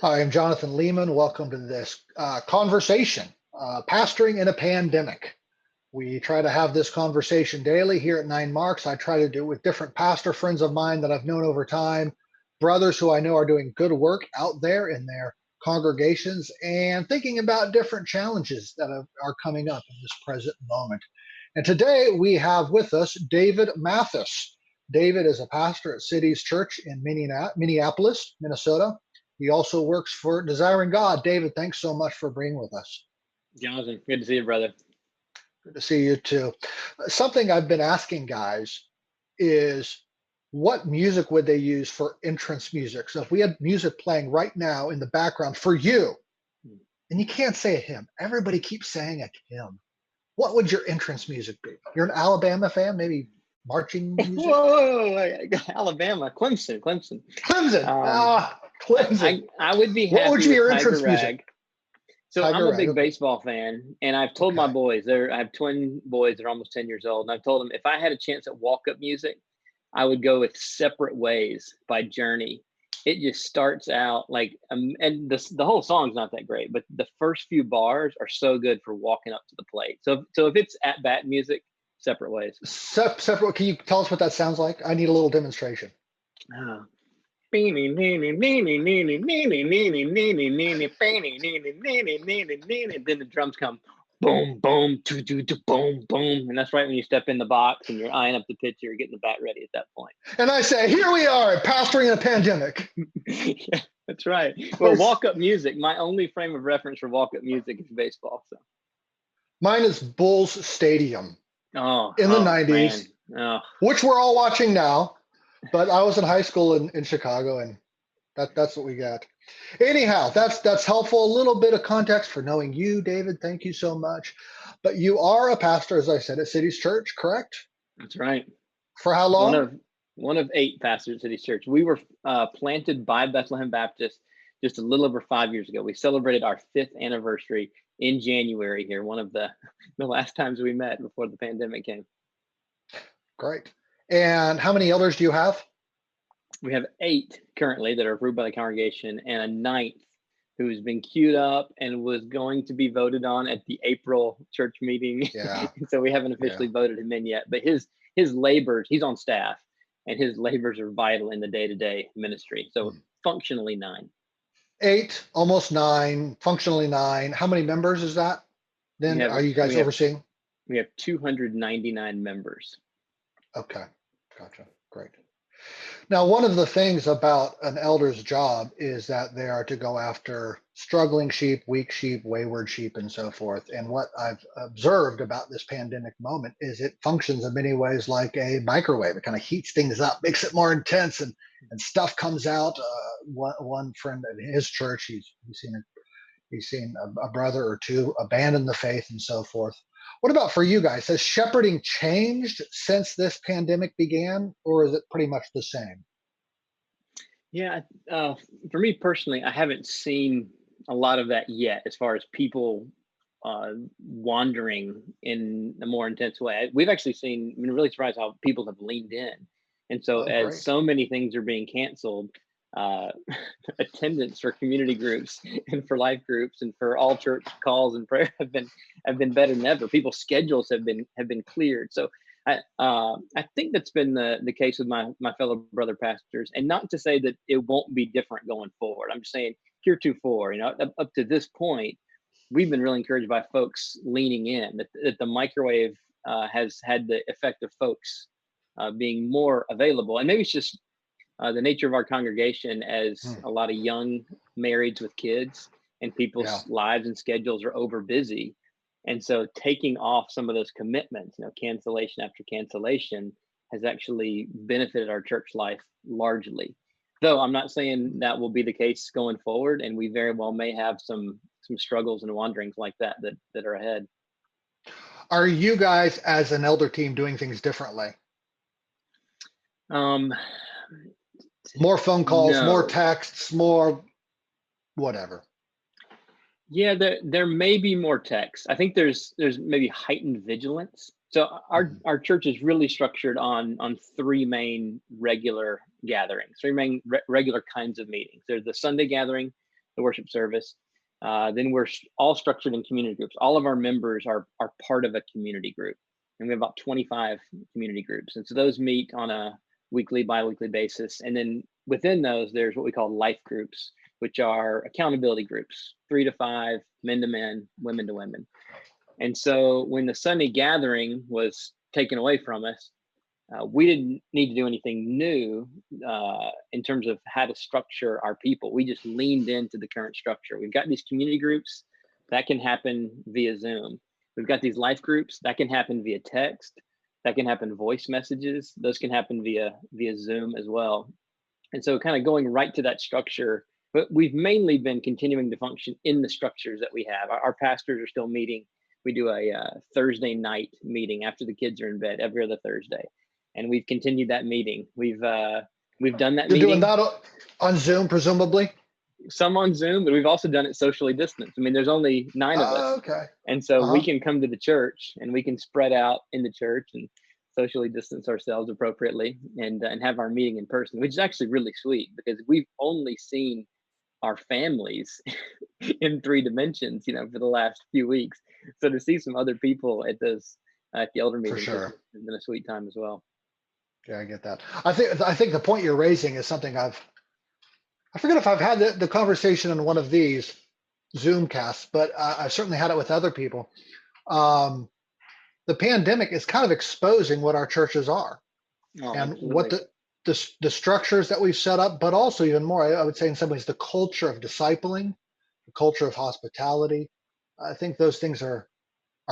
Hi, I'm Jonathan Leeman. Welcome to this conversation, pastoring in a pandemic. We try to have this conversation daily here at Nine Marks. I try to do it with different pastor friends of mine that I've known over time, brothers who I know are doing good work out there in their congregations and thinking about different challenges that are coming up in this present moment. And today we have with us David Mathis. David is a pastor at Cities Church in Minneapolis, Minnesota. He also works for Desiring God. David, thanks so much for being with us. Jonathan, good to see you, brother. Good to see you too. Something I've been asking guys is what music would they use for entrance music? So if we had music playing right now in the background for you, and you can't say a hymn, everybody keeps saying a hymn. What would your entrance music be? You're an Alabama fan, maybe marching music? Whoa, Alabama, Clemson. Clemson. Clemson. I would be happy what would be your with entrance Tiger music? Rag. So Tiger I'm a Rag, big okay. baseball fan, and I've told my boys, I have twin boys that are almost 10 years old, and I've told them if I had a chance at Walkup music, I would go with Separate Ways by Journey. It just starts out like, and the whole song's not that great, but the first few bars are so good for walking up to the plate. So if it's at bat music, Separate Ways. Separate. Can you tell us what that sounds like? I need a little demonstration. Then the drums come boom, boom, boom, boom. And that's right when you step in the box and you're eyeing up the pitcher, you're getting the bat ready at that point. And I say, here we are, pastoring in a pandemic. Yeah, that's right. Well, walk-up music, my only frame of reference for walk-up music is baseball. So mine is Bulls Stadium in the 90s, which we're all watching now. But I was in high school in Chicago, and that's what we got. Anyhow, that's helpful. A little bit of context for knowing you, David. Thank you so much. But you are a pastor, as I said, at Cities Church, correct? That's right. For how long? One of 8 pastors at Cities Church. We were planted by Bethlehem Baptist just a little over 5 years ago. We celebrated our 5th anniversary in January here, one of the last times we met before the pandemic came. Great. And how many elders do you have? We have 8 currently that are approved by the congregation, and a 9th who's been queued up and was going to be voted on at the April church meeting. Yeah. So we haven't officially voted him in yet, but his labors, he's on staff, and his labors are vital in the day-to-day ministry. So functionally 9. 8, almost 9, functionally 9. How many members is that? Then are you guys overseeing? We have 299 members. Okay, gotcha. Great. Now, one of the things about an elder's job is that they are to go after struggling sheep, weak sheep, wayward sheep, and so forth. And what I've observed about this pandemic moment is it functions in many ways like a microwave. It kind of heats things up, makes it more intense, and stuff comes out. One friend at his church, he's seen a brother or two abandon the faith and so forth. What about for you guys? Has shepherding changed since this pandemic began, or is it pretty much the same? Yeah, for me personally, I haven't seen a lot of that yet as far as people wandering in a more intense way. We've actually seen, I'm really surprised how people have leaned in. And so as so many things are being canceled, attendance for community groups and for life groups and for all church calls and prayer have been better than ever. People's schedules have been cleared. So I think that's been the case with my fellow brother pastors, and not to say that it won't be different going forward. I'm just saying heretofore, up to this point, we've been really encouraged by folks leaning in, that the microwave has had the effect of folks being more available. And maybe it's just the nature of our congregation as a lot of young marrieds with kids, and people's lives and schedules are over busy. And so taking off some of those commitments, cancellation after cancellation, has actually benefited our church life largely. Though I'm not saying that will be the case going forward, and we very well may have some struggles and wanderings like that are ahead. Are you guys as an elder team doing things differently? More phone calls, more texts, more whatever. Yeah, there may be more texts. I think there's maybe heightened vigilance. So our church is really structured on 3 main regular gatherings, 3 main regular kinds of meetings. There's the Sunday gathering, the worship service. Then we're all structured in community groups. All of our members are part of a community group, and we have about 25 community groups. And so those meet on a weekly, bi-weekly basis. And then within those, there's what we call life groups, which are accountability groups, 3 to 5, men to men, women to women. And so when the Sunday gathering was taken away from us, we didn't need to do anything new in terms of how to structure our people. We just leaned into the current structure. We've got these community groups that can happen via Zoom. We've got these life groups that can happen via text, that can happen voice messages. Those can happen via Zoom as well. And so kind of going right to that structure, but we've mainly been continuing to function in the structures that we have. Our pastors are still meeting. We do a Thursday night meeting after the kids are in bed every other Thursday. And we've continued that meeting. We've done that You're meeting. doing that on Zoom, presumably? Some on Zoom, but we've also done it socially distanced. I mean, there's only 9 of us. Okay. And so we can come to the church and we can spread out in the church and socially distance ourselves appropriately and have our meeting in person, which is actually really sweet because we've only seen our families in 3 dimensions, for the last few weeks. So to see some other people at the elder meeting sure. has been a sweet time as well. Yeah, I get that. I think the point you're raising is something I forget if I've had the conversation in one of these Zoom casts, but I've certainly had it with other people. The pandemic is kind of exposing what our churches are and Absolutely. what the structures that we've set up, but also even more, I would say in some ways, the culture of discipling, the culture of hospitality. I think those things are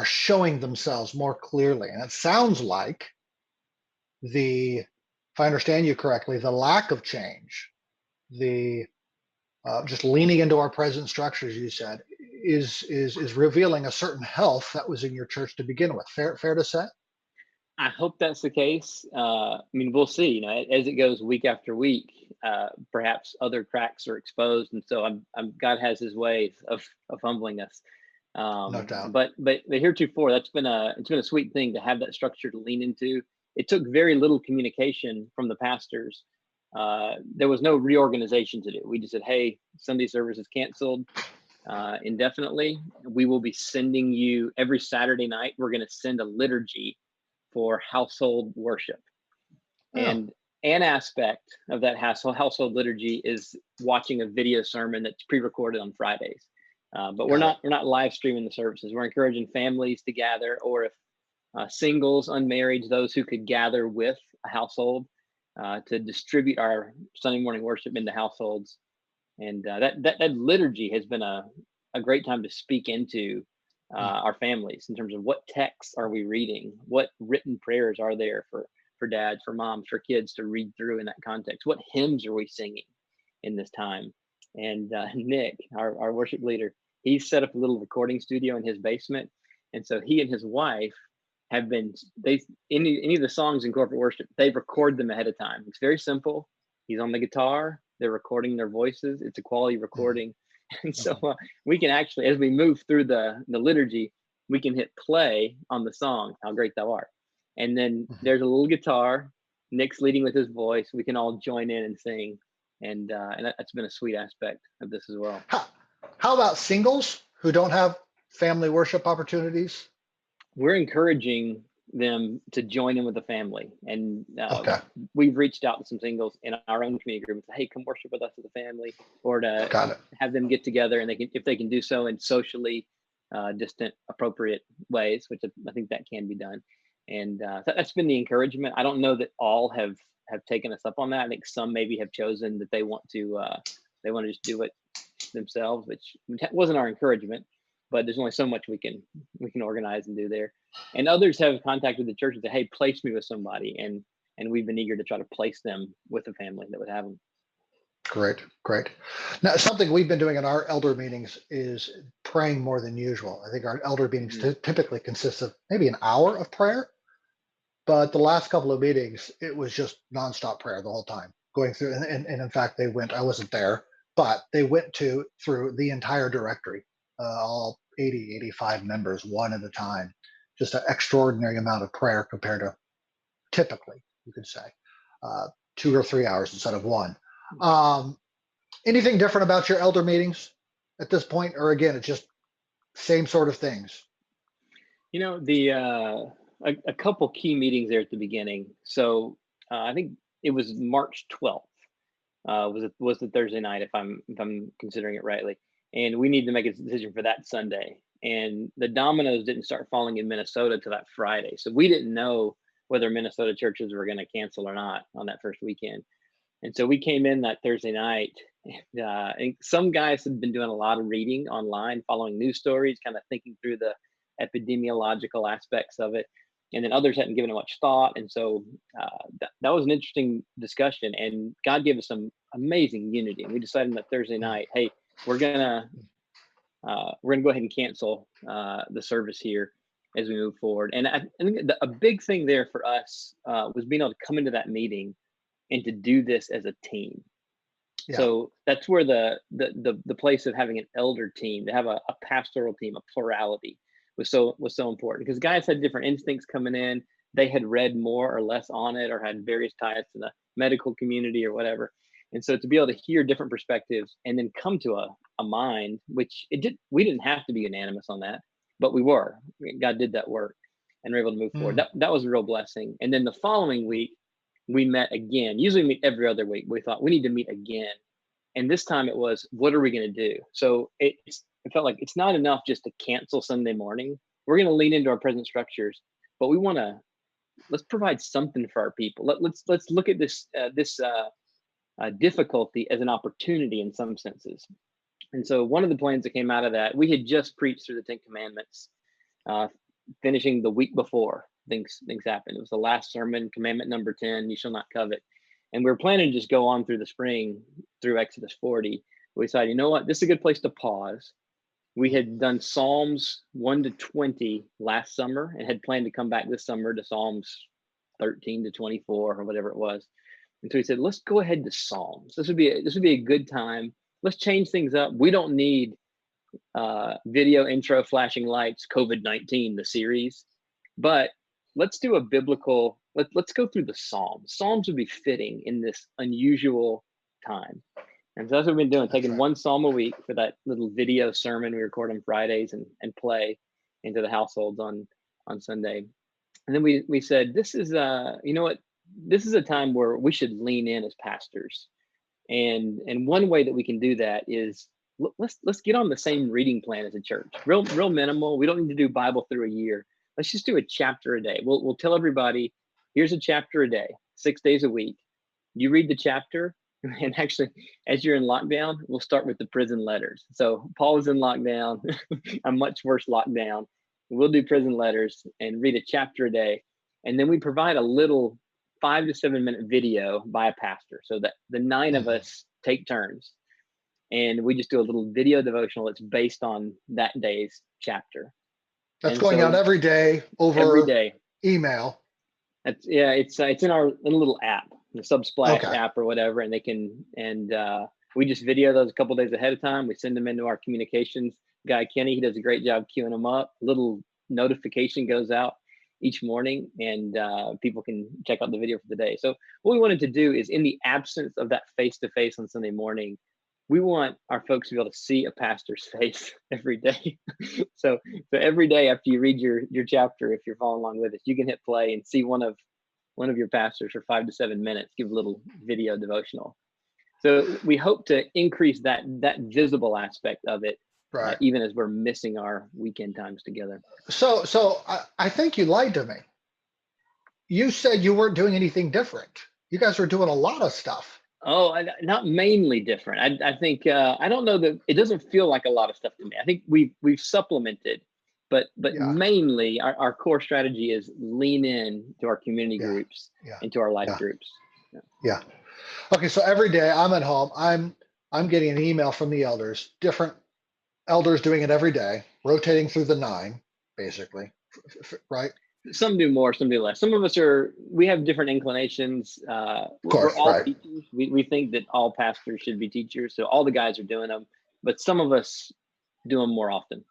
showing themselves more clearly. And it sounds like if I understand you correctly, the lack of change, the just leaning into our present structures, you said, is revealing a certain health that was in your church to begin with. Fair to say? I hope that's the case. I mean, we'll see. As it goes week after week, perhaps other cracks are exposed, and so God has His ways of humbling us. No doubt. But heretofore, it's been a sweet thing to have that structure to lean into. It took very little communication from the pastors. There was no reorganization to do. We just said, "Hey, Sunday service is canceled indefinitely. We will be sending you every Saturday night. We're going to send a liturgy for household worship." Oh. And an aspect of that household liturgy is watching a video sermon that's pre-recorded on Fridays. But we're not live streaming the services. We're encouraging families to gather, or if singles, unmarried, those who could gather with a household to distribute our Sunday morning worship into households. And that liturgy has been a great time to speak into our families in terms of what texts are we reading, what written prayers are there for dads, for moms, for kids to read through in that context, what hymns are we singing in this time. And Nick, our worship leader, he set up a little recording studio in his basement, and so he and his wife have been any of the songs in corporate worship, they record them ahead of time. It's very simple. He's on the guitar, they're recording their voices. It's a quality recording. And so we can actually, as we move through the liturgy, we can hit play on the song, How Great Thou Art. And then there's a little guitar, Nick's leading with his voice. We can all join in and sing. And that's been a sweet aspect of this as well. How about singles who don't have family worship opportunities? We're encouraging them to join in with the family. And we've reached out to some singles in our own community group and said, "Hey, come worship with us as a family," or to have them get together, and if they can do so in socially distant, appropriate ways, which I think that can be done. And that's been the encouragement. I don't know that all have taken us up on that. I think some maybe have chosen that they want to just do it themselves, which wasn't our encouragement. But there's only so much we can organize and do there. And others have contacted the church and said, "Hey, place me with somebody," and we've been eager to try to place them with a family that would have them. Great. Now, something we've been doing in our elder meetings is praying more than usual. I think our elder meetings typically consist of maybe an hour of prayer, but the last couple of meetings, it was just nonstop prayer the whole time, going through. And in fact, I wasn't there, but they went through the entire directory, all 80, 85 members, one at a time. Just an extraordinary amount of prayer compared to typically, you could say, 2 or 3 hours instead of one. Anything different about your elder meetings at this point, or again, it's just same sort of things? You know, a couple key meetings there at the beginning. So I think it was March 12th. Was the Thursday night, if I'm considering it rightly, and we need to make a decision for that Sunday. And the dominoes didn't start falling in Minnesota till that Friday, so we didn't know whether Minnesota churches were going to cancel or not on that first weekend. And so we came in that Thursday night, and some guys had been doing a lot of reading online, following news stories, kind of thinking through the epidemiological aspects of it. And then others hadn't given it much thought. And so that was an interesting discussion. And God gave us some amazing unity. And we decided that Thursday night, hey, we're gonna go ahead and cancel the service here as we move forward. And I think a big thing there for us was being able to come into that meeting and to do this as a team. Yeah. So that's where the place of having an elder team, to have a pastoral team, a plurality, was so important, because guys had different instincts coming in. They had read more or less on it, or had various ties to the medical community or whatever. And so to be able to hear different perspectives and then come to a mind, which we didn't have to be unanimous on that, but we were. God did that work and we're able to move forward. That was a real blessing. And then the following week, we met again. Usually we meet every other week. We thought we need to meet again. And this time it was, what are we going to do? So it felt like it's not enough just to cancel Sunday morning. We're going to lean into our present structures, but let's provide something for our people. Let's look at this difficulty as an opportunity in some senses. And so one of the plans that came out of that, we had just preached through the 10 Commandments, finishing the week before things happened. It was the last sermon, commandment number 10, you shall not covet. And we were planning to just go on through the spring through Exodus 40. We decided, you know what, this is a good place to pause. We had done Psalms 1 to 20 last summer and had planned to come back this summer to Psalms 13 to 24 or whatever it was. And so we said, let's go ahead to Psalms. This would be a good time. Let's change things up. We don't need video intro, flashing lights, COVID-19, the series, but let's do a biblical, let's go through the Psalms. Psalms would be fitting in this unusual time. And so that's what we've been doing, taking one Psalm a week for that little video sermon we record on Fridays and play into the households on Sunday. And then we said, this is you know what, this is a time where we should lean in as pastors. And one way that we can do that is let's get on the same reading plan as a church. Real minimal. We don't need to do Bible through a year. Let's just do a chapter a day. We'll tell everybody, here's a chapter a day, 6 days a week. You read the chapter, and actually, as you're in lockdown, we'll start with the prison letters. So Paul is in lockdown, a much worse lockdown. We'll do prison letters and read a chapter a day. And then we provide a little 5 to 7 minute video by a pastor, so that the 9 of us take turns. And we just do a little video devotional that's based on that day's chapter. That's going out every day over every day. Email. It's in our little app, the Subsplash app or whatever, and they can, and we just video those a couple days ahead of time. We send them into our communications guy, Kenny. He does a great job queuing them up. Little notification goes out each morning, and people can check out the video for the day. So what we wanted to do is, in the absence of that face-to-face on Sunday morning, we want our folks to be able to see a pastor's face every day. So every day after you read your chapter, if you're following along with us, you can hit play and see one of your pastors for 5 to 7 minutes, give a little video devotional. So we hope to increase that visible aspect of it, right, even as we're missing our weekend times together. So I think you lied to me. You said you weren't doing anything different. You guys were doing a lot of stuff. Oh, not mainly different. I think I don't know that it doesn't feel like a lot of stuff to me. I think we've supplemented, but mainly our core strategy is lean in to our community groups and to our life groups. Yeah. Okay. So every day I'm at home, I'm getting an email from the elders, different elders doing it every day, rotating through the 9, basically, right? Some do more, some do less. Some of us we have different inclinations. Of course, we're all teachers. We think that all pastors should be teachers. So all the guys are doing them, but some of us do them more often.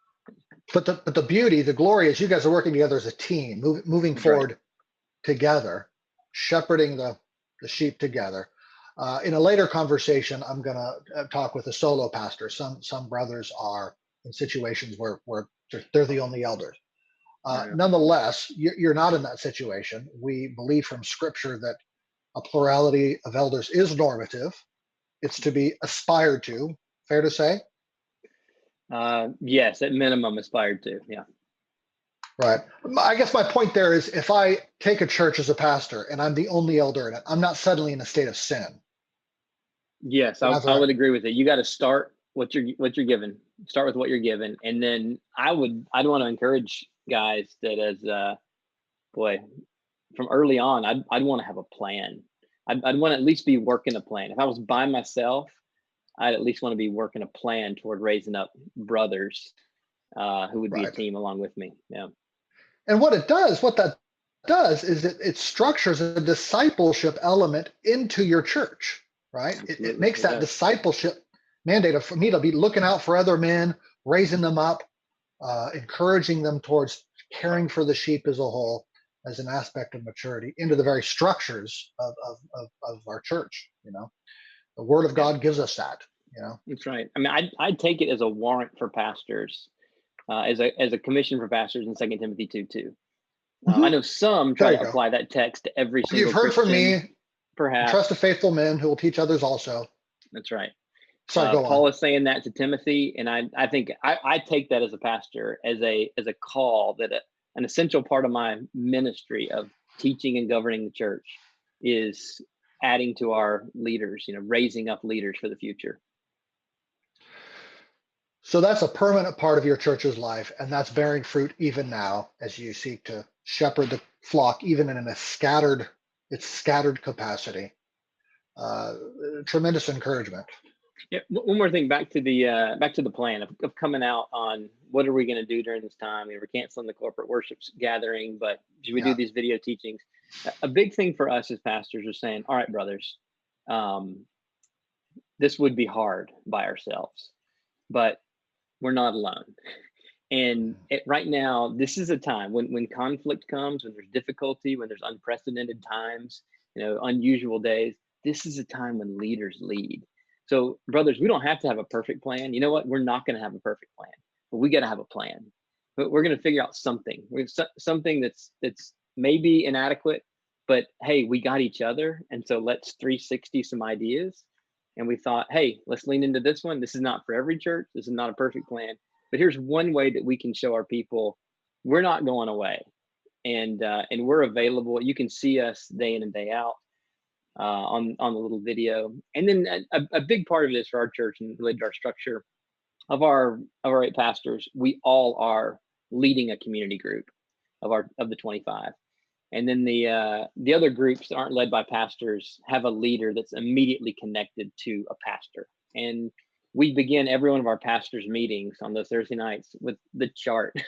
But the beauty, the glory is you guys are working together as a team, moving forward together, shepherding the sheep together. In a later conversation, I'm going to talk with a solo pastor. Some brothers are in situations where they're the only elders. Yeah. Nonetheless, you're not in that situation. We believe from Scripture that a plurality of elders is normative. It's to be aspired to. Fair to say? Yes, at minimum aspired to. Yeah. Right. I guess my point there is if I take a church as a pastor and I'm the only elder in it, I'm not suddenly in a state of sin. Yes, I would agree with it. You got to start what you're given. Start with what you're given, and then I'd want to encourage guys that as boy, from early on, I'd want to have a plan. I'd want to at least be working a plan. If I was by myself, I'd at least want to be working a plan toward raising up brothers who would be a Right. team along with me. Yeah. And what that does is it structures a discipleship element into your church, right? It Absolutely. makes It that does. discipleship mandate for me to be looking out for other men, raising them up, encouraging them towards caring for the sheep as a whole, as an aspect of maturity into the very structures of our church. The Word of Yeah, God gives us that. that's right. I mean, I'd take it as a warrant for pastors, as a commission for pastors in 2 Timothy 2:2. I Mhm. know some try There you to go. apply that text to every You've single heard from Christian, me. Trust the perhaps. faithful men who will teach others also. That's right. Sorry, go on. Paul is saying that to Timothy, and I think I take that as a pastor as a call that an essential part of my ministry of teaching and governing the church is adding to our leaders, raising up leaders for the future. So that's a permanent part of your church's life, and that's bearing fruit even now as you seek to shepherd the flock, even in its scattered capacity. Uh, Tremendous encouragement. Yeah, one more thing back to the plan of coming out on what are we going to do during this time. We're canceling the corporate worship gathering, but should we do Yeah. these video teachings? A big thing for us as pastors is saying, all right, brothers, um, this would be hard by ourselves, but we're not alone. And right now, this is a time when conflict comes, when there's difficulty, when there's unprecedented times, unusual days. This is a time when leaders lead. So, brothers, we don't have to have a perfect plan. You know what? We're not going to have a perfect plan, but we got to have a plan. But we're going to figure out something. Something that's maybe inadequate, but hey, we got each other, and so let's 360 some ideas. And we thought, hey, let's lean into this one. This is not for every church. This is not a perfect plan, but here's one way that we can show our people we're not going away, and we're available. You can see us day in and day out on the little video. And then a big part of this for our church and related to our structure of our 8 pastors, we all are leading a community group of the 25. And then the other groups that aren't led by pastors have a leader that's immediately connected to a pastor. And we begin every one of our pastors' meetings on those Thursday nights with the chart.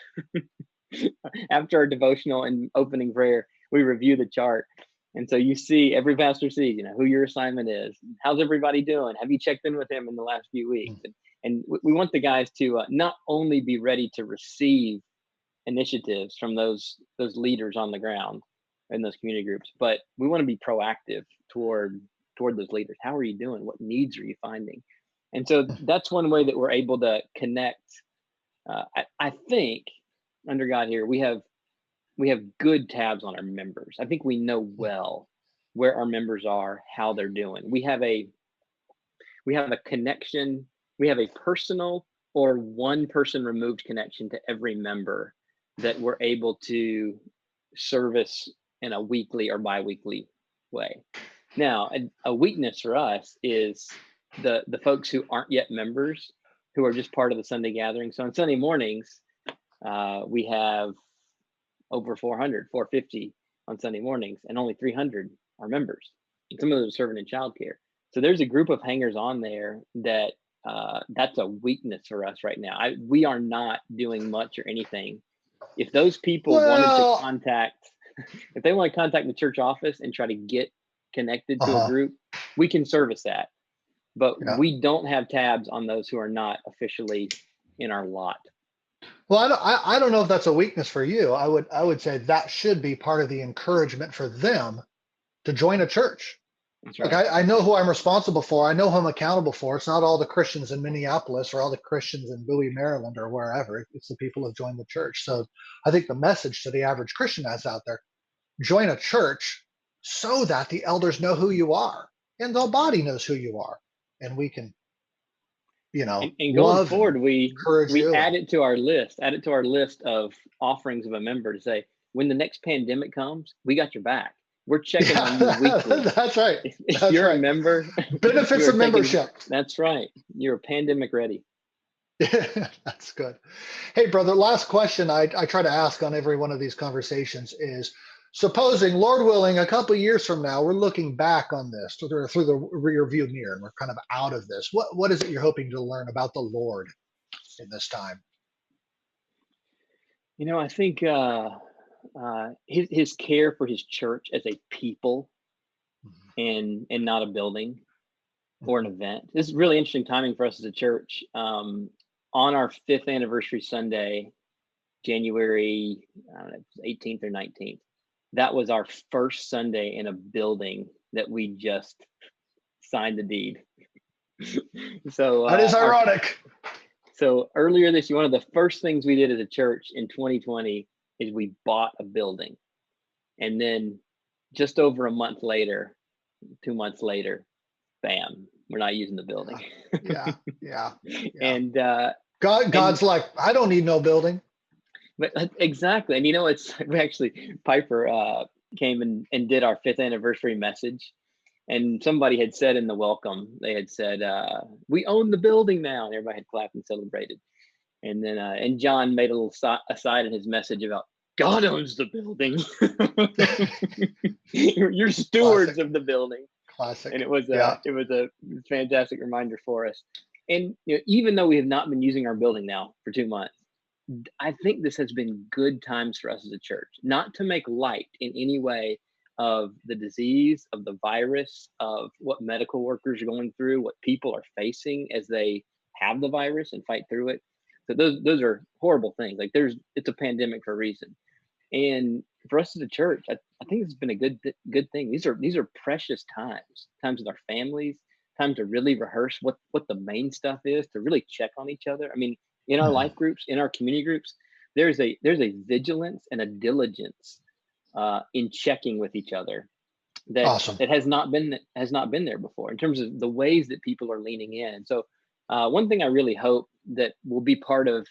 After our devotional and opening prayer, we review the chart. And so you see, every pastor sees, who your assignment is. How's everybody doing? Have you checked in with him in the last few weeks? And we want the guys to not only be ready to receive initiatives from those leaders on the ground in those community groups, but we want to be proactive toward those leaders. How are you doing? What needs are you finding? And so that's one way that we're able to connect. I think under God here we have good tabs on our members. I think we know well where our members are, how they're doing. We have a connection. We have a personal or one person removed connection to every member that we're able to service in a weekly or biweekly way. Now, a weakness for us is the folks who aren't yet members, who are just part of the Sunday gathering. So on Sunday mornings, we have over 450 on Sunday mornings, and only 300 are members. And some of those are serving in childcare. So there's a group of hangers on there that's a weakness for us right now. We are not doing much or anything. If those people wanted to Well, contact, if they want to contact the church office and try to get connected to a uh-huh. group, we can service that. But Yeah. we don't have tabs on those who are not officially in our lot. Well, I don't know if that's a weakness for you. I would say that should be part of the encouragement for them to join a church. That's Look, right. I know who I'm responsible for. I know who I'm accountable for. It's not all the Christians in Minneapolis or all the Christians in Bowie, Maryland, or wherever. It's the people who've joined the church. So I think the message to the average Christian that's out there: join a church so that the elders know who you are and the body knows who you are, and we can, And going love and forward, encourage we you. add it to our list, add it to our list of offerings of a member to say, when the next pandemic comes, we got your back. We're checking on you Yeah, weekly. that's right. If That's you're a right. member, you Benefits are of taking, membership. that's right. You're pandemic ready. That's good. Hey, brother, last question I try to ask on every one of these conversations is, supposing, Lord willing, a couple of years from now, we're looking back on this through the rear view mirror and we're kind of out of this. What is it you're hoping to learn about the Lord in this time? I think his care for his church as a people and not a building or an event. This is really interesting timing for us as a church. On our 5th anniversary Sunday, January, I don't know, 18th or 19th, that was our first Sunday in a building that we just signed the deed. So That is ironic. so earlier this year, one of the first things we did as a church in 2020 is we bought a building. And then just over a month later, 2 months later, bam, we're not using the building. Yeah. And God's like, I don't need no building. but exactly. And it's we actually Piper came and did our 5th anniversary message. And somebody had said in the welcome, they had said, we own the building now. And everybody had clapped and celebrated. And then and John made a little aside in his message about God owns the building. You're stewards Classic. of the building. Classic. And it was Yeah. a fantastic reminder for us. And even though we have not been using our building now for 2 months, I think this has been good times for us as a church, not to make light in any way of the disease, of the virus, of what medical workers are going through, what people are facing as they have the virus and fight through it. So those are horrible things. Like it's a pandemic for a reason. And for us as a church, I think this has been a good thing. These are precious times with our families, time to really rehearse what the main stuff is, to really check on each other. I mean, in our Mhm. life groups, in our community groups, there's a vigilance and a diligence in checking with each other that Awesome. has not been there before in terms of the ways that people are leaning in. And so, one thing I really hope that will be part of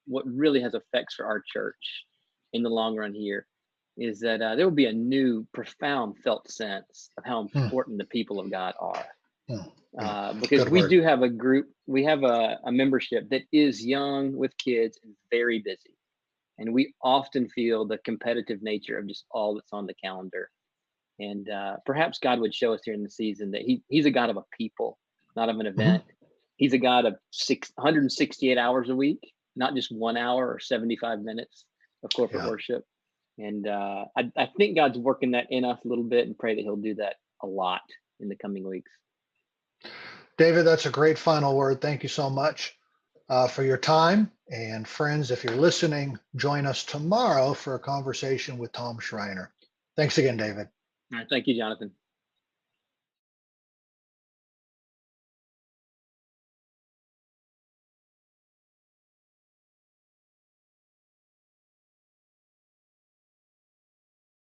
what really has effects for our church in the long run here is that there will be a new, profound felt sense of how Hmm, important the people of God are. hmm, hmm. Because Good we word. do have a group, we have a membership that is young with kids and very busy. And we often feel the competitive nature of just all that's on the calendar. And perhaps God would show us here in the season that he's a God of a people, not of an Mhm. event. He's a God of 168 hours a week, not just 1 hour or 75 minutes of corporate Yeah. worship. And I think God's working that in us a little bit, and pray that he'll do that a lot in the coming weeks. David, that's a great final word. Thank you so much for your time. And friends, if you're listening, join us tomorrow for a conversation with Tom Schreiner. Thanks again, David. All right. Thank you, Jonathan.